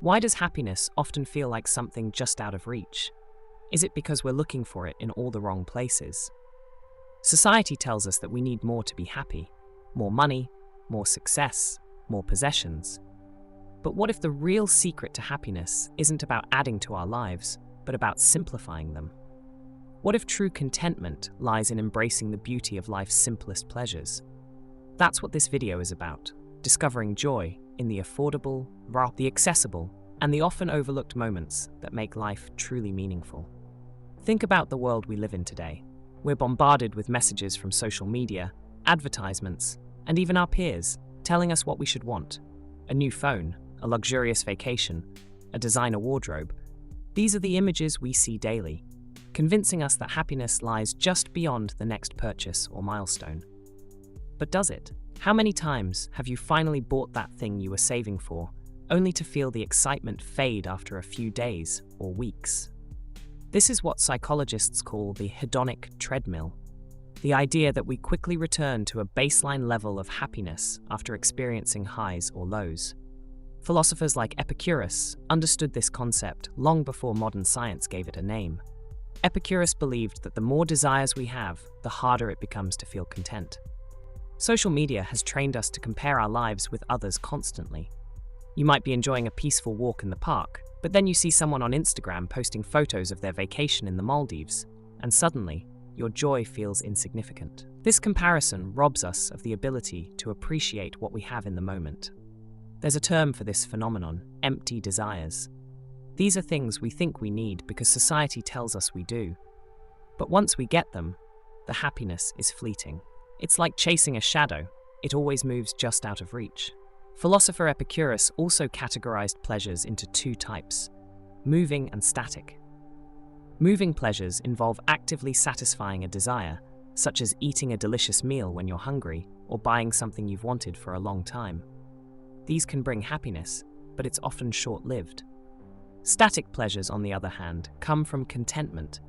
Why does happiness often feel like something just out of reach? Is it because we're looking for it in all the wrong places? Society tells us that we need more to be happy. More money, more success, more possessions. But what if the real secret to happiness isn't about adding to our lives, but about simplifying them? What if true contentment lies in embracing the beauty of life's simplest pleasures? That's what this video is about, discovering joy in the affordable, the accessible, and the often overlooked moments that make life truly meaningful. Think about the world we live in today. We're bombarded with messages from social media, advertisements, and even our peers telling us what we should want. A new phone, a luxurious vacation, a designer wardrobe. These are the images we see daily, convincing us that happiness lies just beyond the next purchase or milestone. But does it? How many times have you finally bought that thing you were saving for, only to feel the excitement fade after a few days or weeks? This is what psychologists call the hedonic treadmill, the idea that we quickly return to a baseline level of happiness after experiencing highs or lows. Philosophers like Epicurus understood this concept long before modern science gave it a name. Epicurus believed that the more desires we have, the harder it becomes to feel content. Social media has trained us to compare our lives with others constantly. You might be enjoying a peaceful walk in the park, but then you see someone on Instagram posting photos of their vacation in the Maldives, and suddenly, your joy feels insignificant. This comparison robs us of the ability to appreciate what we have in the moment. There's a term for this phenomenon: empty desires. These are things we think we need because society tells us we do. But once we get them, the happiness is fleeting. It's like chasing a shadow. It always moves just out of reach. Philosopher Epicurus also categorized pleasures into two types: moving and static. Moving pleasures involve actively satisfying a desire, such as eating a delicious meal when you're hungry or buying something you've wanted for a long time. These can bring happiness, but it's often short-lived. Static pleasures, on the other hand, come from contentment,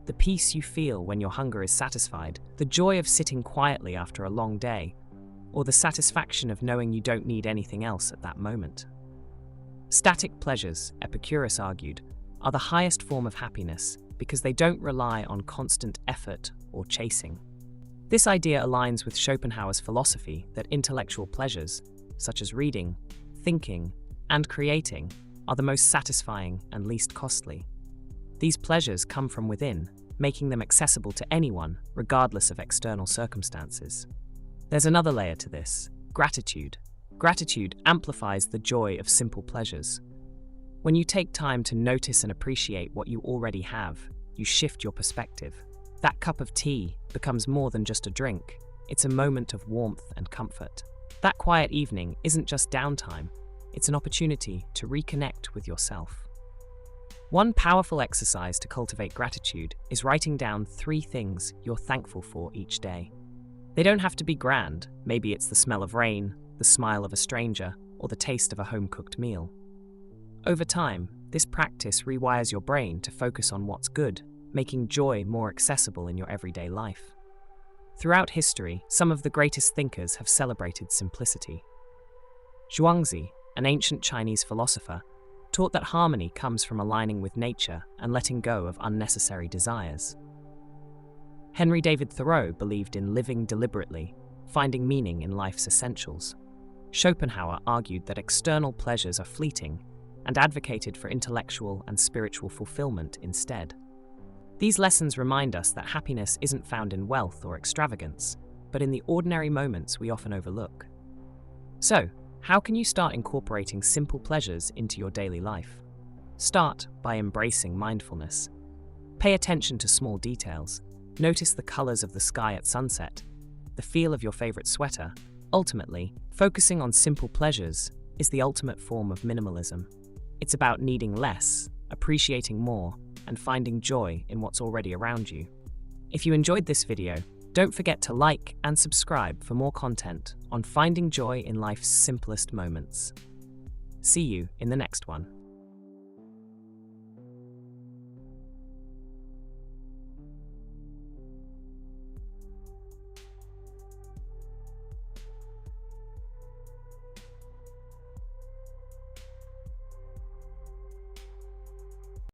the peace you feel when your hunger is satisfied, the joy of sitting quietly after a long day, or the satisfaction of knowing you don't need anything else at that moment. Static pleasures, Epicurus argued, are the highest form of happiness because they don't rely on constant effort or chasing. This idea aligns with Schopenhauer's philosophy that intellectual pleasures, such as reading, thinking, and creating, are the most satisfying and least costly. These pleasures come from within, making them accessible to anyone, regardless of external circumstances. There's another layer to this: gratitude. Gratitude amplifies the joy of simple pleasures. When you take time to notice and appreciate what you already have, you shift your perspective. That cup of tea becomes more than just a drink. It's a moment of warmth and comfort. That quiet evening isn't just downtime, it's an opportunity to reconnect with yourself. One powerful exercise to cultivate gratitude is writing down 3 things you're thankful for each day. They don't have to be grand. Maybe it's the smell of rain, the smile of a stranger, or the taste of a home-cooked meal. Over time, this practice rewires your brain to focus on what's good, making joy more accessible in your everyday life. Throughout history, some of the greatest thinkers have celebrated simplicity. Shuanzi, an ancient Chinese philosopher, taught that harmony comes from aligning with nature and letting go of unnecessary desires. Henry David Thoreau believed in living deliberately, finding meaning in life's essentials. Schopenhauer argued that external pleasures are fleeting and advocated for intellectual and spiritual fulfillment instead. These lessons remind us that happiness isn't found in wealth or extravagance, but in the ordinary moments we often overlook. So, how can you start incorporating simple pleasures into your daily life? Start by embracing mindfulness. Pay attention to small details. Notice the colors of the sky at sunset, the feel of your favorite sweater. Ultimately, focusing on simple pleasures is the ultimate form of minimalism. It's about needing less, appreciating more, and finding joy in what's already around you. If you enjoyed this video, don't forget to like and subscribe for more content on finding joy in life's simplest moments. See you in the next one.